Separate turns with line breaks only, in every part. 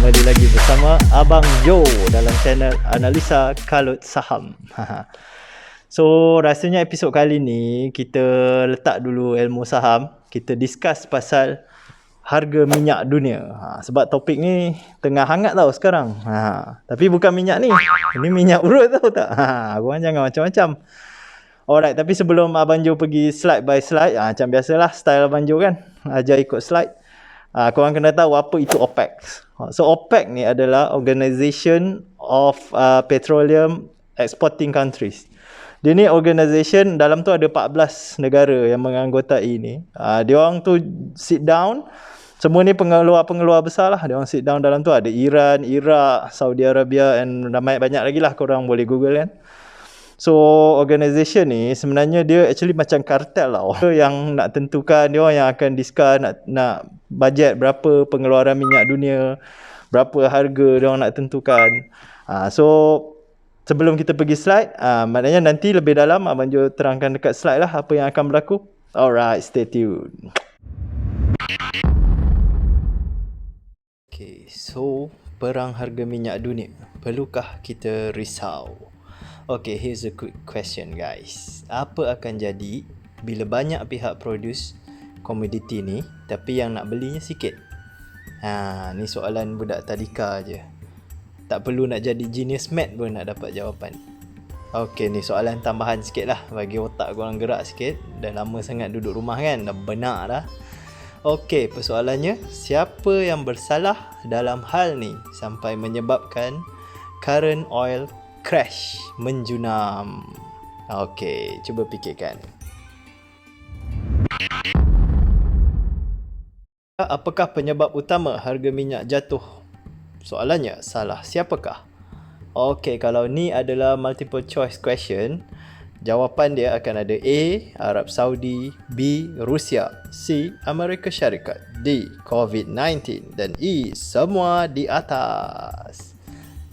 kembali lagi bersama Abang Jo dalam channel Analisa Kalut Saham. So, rasanya episod kali ni kita letak dulu ilmu saham. Kita discuss pasal harga minyak dunia. Sebab topik ni tengah hangat tau sekarang. Tapi bukan minyak ni. Ini minyak urut tau tak? Korang jangan macam-macam. Alright, tapi sebelum Abang Jo pergi slide by slide, macam biasalah style Abang Jo kan, ajar ikut slide. Korang kena tahu apa itu OPEC. So OPEC ni adalah Organization of Petroleum Exporting Countries. Dia ni organisation, dalam tu ada 14 negara yang menganggotai ni. Dia orang tu sit down, semua ni pengeluar-pengeluar besar lah. Dia orang sit down dalam tu, ada Iran, Iraq, Saudi Arabia and ramai banyak lagi lah, korang boleh google kan. So organisation ni sebenarnya dia actually macam kartel lah. Yang nak tentukan, dia orang yang akan discuss nak bajet berapa pengeluaran minyak dunia, berapa harga dia orang nak tentukan. So sebelum kita pergi slide, maknanya nanti lebih dalam Abang Jo terangkan dekat slide lah apa yang akan berlaku. Alright, stay tuned. Okay, so perang harga minyak dunia, perlukah kita risau? Okay, here's a quick question guys. Apa akan jadi bila banyak pihak produce komoditi ni tapi yang nak belinya sikit? Ni soalan budak tadika je. Tak perlu nak jadi genius math pun nak dapat jawapan. Okay, ni soalan tambahan sikit lah, bagi otak korang gerak sikit. Dah lama sangat duduk rumah kan, dah benak dah. Okay, persoalannya, siapa yang bersalah dalam hal ni sampai menyebabkan current oil crash, menjunam? Okay, cuba fikirkan. Apakah penyebab utama harga minyak jatuh? Soalannya, salah siapakah? Okay, kalau ni adalah multiple choice question, jawapan dia akan ada A, Arab Saudi, B, Rusia, C, Amerika Syarikat, D, COVID-19 dan E, semua di atas.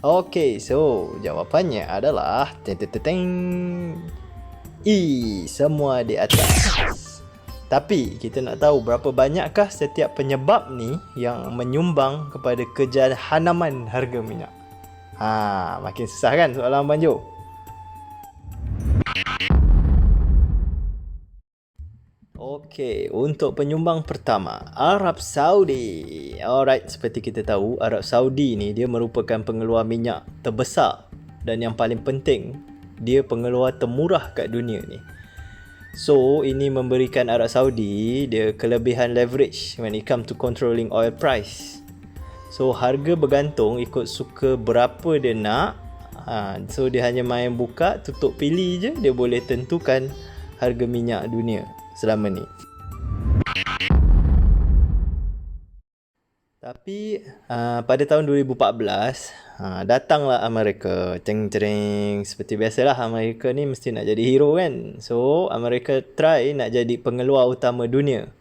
Okay, so jawapannya adalah E, semua di atas. Tapi kita nak tahu berapa banyakkah setiap penyebab ni yang menyumbang kepada kejahanaman harga minyak. Makin susah kan soalan Abang Jo? Okey, untuk penyumbang pertama, Arab Saudi. Alright, seperti kita tahu, Arab Saudi ni dia merupakan pengeluar minyak terbesar dan yang paling penting, dia pengeluar termurah kat dunia ni. So, ini memberikan Arab Saudi dia kelebihan leverage when it come to controlling oil price. So, harga bergantung ikut suka berapa dia nak. So, dia hanya main buka, tutup pilih je, dia boleh tentukan harga minyak dunia selama ni. Tapi pada tahun 2014 datanglah Amerika. Ceng-cering. Seperti biasalah, Amerika ni mesti nak jadi hero kan. So Amerika try nak jadi pengeluar utama dunia.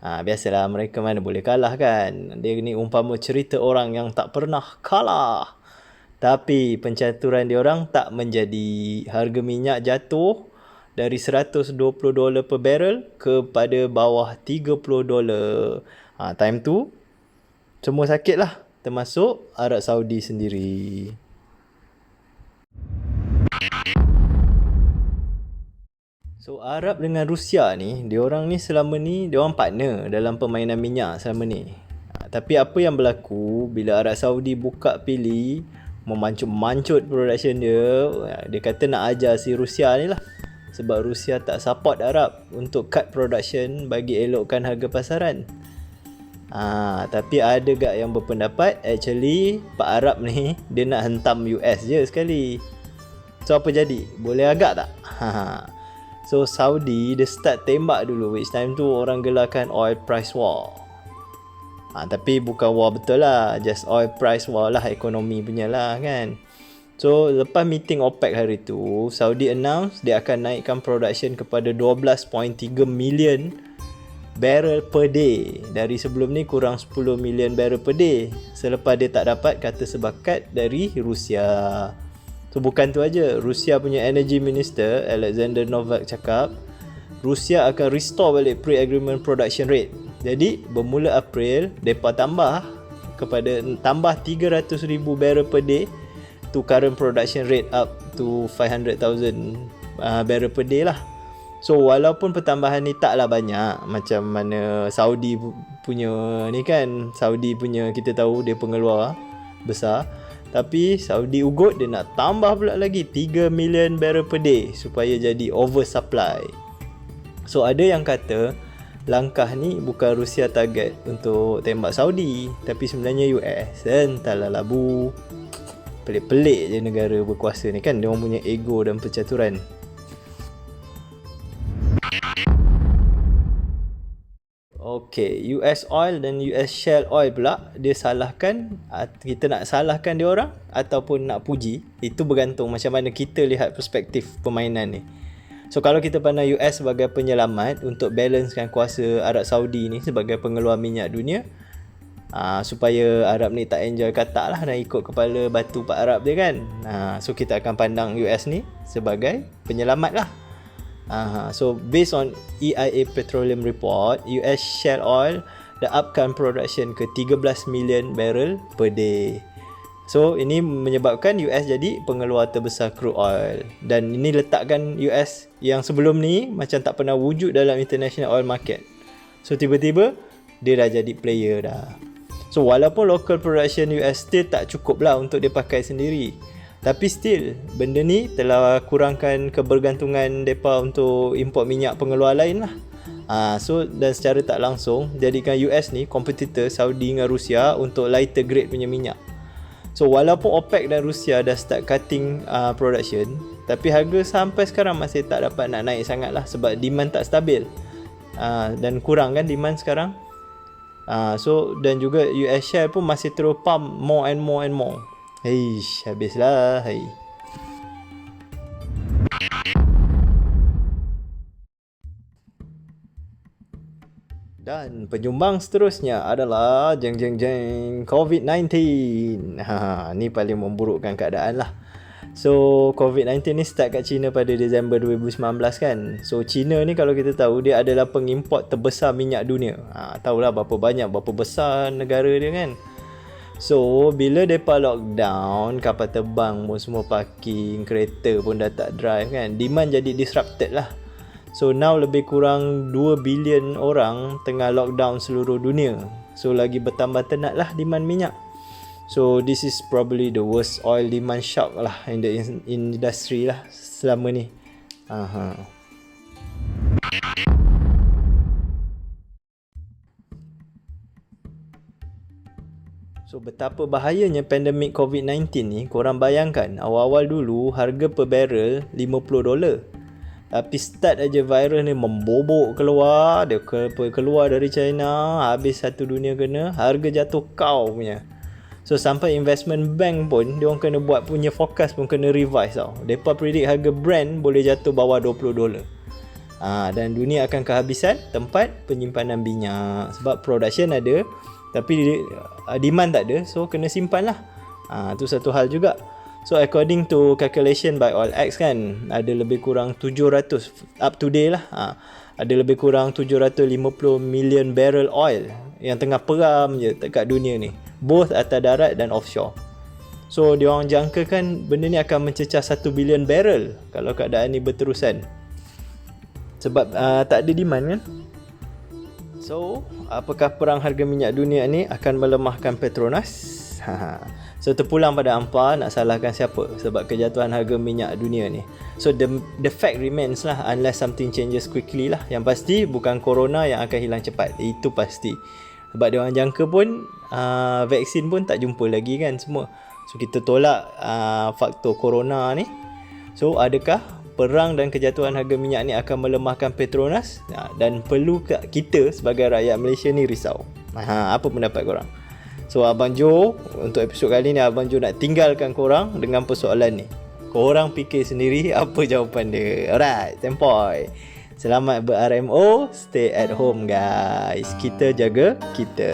Biasalah, Amerika mana boleh kalah kan. Dia ni umpama cerita orang yang tak pernah kalah. Tapi pencaturan dia orang tak menjadi. Harga minyak jatuh dari $120 per barrel kepada bawah $30. Time tu semua sakit lah, termasuk Arab Saudi sendiri. So Arab dengan Rusia ni, diorang ni selama ni diorang partner dalam permainan minyak selama ni. Tapi apa yang berlaku bila Arab Saudi buka pilih memancut production dia, dia kata nak ajar si Rusia ni lah. Sebab Rusia tak support Arab untuk cut production bagi elokkan harga pasaran. Tapi ada gak yang berpendapat actually Pak Arab ni dia nak hentam US je sekali. So apa jadi? Boleh agak tak? So Saudi dia start tembak dulu, which time tu orang gelarkan oil price war. Tapi bukan war betul lah, just oil price war lah, ekonomi punya lah kan. So lepas meeting OPEC hari tu, Saudi announce dia akan naikkan production kepada 12.3 million barrel per day. Dari sebelum ni kurang 10 million barrel per day, selepas dia tak dapat kata sepakat dari Rusia. So bukan tu aja, Rusia punya energy minister Alexander Novak cakap Rusia akan restore balik pre-agreement production rate. Jadi bermula April, mereka tambah kepada tambah 300,000 barrel per day to current production rate up to 500,000 barrel per day lah. So walaupun pertambahan ni taklah banyak macam mana Saudi punya ni kan, Saudi punya kita tahu dia pengeluar besar, tapi Saudi ugut dia nak tambah pula lagi 3 million barrel per day supaya jadi oversupply. So ada yang kata langkah ni bukan Rusia target untuk tembak Saudi, tapi sebenarnya US. Entahlah labu. Pelik-pelik je negara berkuasa ni kan, dia orang punya ego dan percaturan. Okay, US oil dan US shale oil pula dia salahkan, kita nak salahkan dia orang ataupun nak puji, itu bergantung macam mana kita lihat perspektif permainan ni. So kalau kita pandang US sebagai penyelamat untuk balancekan kuasa Arab Saudi ni sebagai pengeluar minyak dunia, supaya Arab ni tak enjoy katak lah dan ikut kepala batu Pak Arab dia kan. So kita akan pandang US ni sebagai penyelamat lah. So based on EIA Petroleum Report, US shale oil the upcoming production ke 13 million barrel per day. So ini menyebabkan US jadi pengeluar terbesar crude oil, dan ini letakkan US yang sebelum ni macam tak pernah wujud dalam international oil market. So tiba-tiba dia dah jadi player dah. So walaupun local production US still tak cukup lah untuk dia pakai sendiri, tapi still benda ni telah kurangkan kebergantungan mereka untuk import minyak pengeluar lain lah. So dan secara tak langsung jadikan US ni kompetitor Saudi dengan Rusia untuk lighter grade punya minyak. So walaupun OPEC dan Rusia dah start cutting production, tapi harga sampai sekarang masih tak dapat nak naik sangat lah sebab demand tak stabil. Dan kurang kan demand sekarang. So dan juga US share pun masih terus pump more and more and more. Heish, habislah. Hai. Dan penyumbang seterusnya adalah COVID-19. Ni paling memburukkan keadaan lah. So COVID-19 ni start kat China pada Disember 2019 kan. So China ni kalau kita tahu dia adalah pengimport terbesar minyak dunia. Tahulah berapa banyak, berapa besar negara dia kan. So bila mereka lockdown, kapal terbang pun semua parking, kereta pun dah tak drive kan, demand jadi disrupted lah. So now lebih kurang 2 bilion orang tengah lockdown seluruh dunia. So lagi bertambah tenat lah demand minyak. So this is probably the worst oil demand shock lah in the industry lah selama ni. So betapa bahayanya pandemik COVID-19 ni, korang bayangkan awal-awal dulu harga per barrel $50. Tapi start aja virus ni membobok keluar, dia keluar dari China, habis satu dunia kena, harga jatuh kau punya. So sampai investment bank pun dia orang kena buat punya forecast pun kena revise tau. Depa predict harga Brent boleh jatuh bawah $20. Dan dunia akan kehabisan tempat penyimpanan minyak sebab production ada tapi demand tak ada, so kena simpan lah. Tu satu hal juga. So according to calculation by OilX kan, ada lebih kurang 700 up to date lah. Ada lebih kurang 750 million barrel oil yang tengah peram je dekat dunia ni, both atas darat dan offshore. So diorang jangkakan benda ni akan mencecah 1 billion barrel kalau keadaan ni berterusan. Sebab tak ada demand kan. So apakah perang harga minyak dunia ni akan melemahkan Petronas? So terpulang pada hampa nak salahkan siapa sebab kejatuhan harga minyak dunia ni. So the fact remains lah, unless something changes quickly lah. Yang pasti bukan corona yang akan hilang cepat, itu pasti. Sebab dia orang jangka pun vaksin pun tak jumpa lagi kan semua. So kita tolak faktor corona ni. So adakah perang dan kejatuhan harga minyak ni akan melemahkan Petronas? Dan perlu kita sebagai rakyat Malaysia ni risau? Apa pendapat korang? So Abang Jo, untuk episod kali ni Abang Jo nak tinggalkan korang dengan persoalan ni. Korang fikir sendiri apa jawapan dia. Alright, sempoi. Selamat ber-RMO, stay at home guys. Kita jaga kita.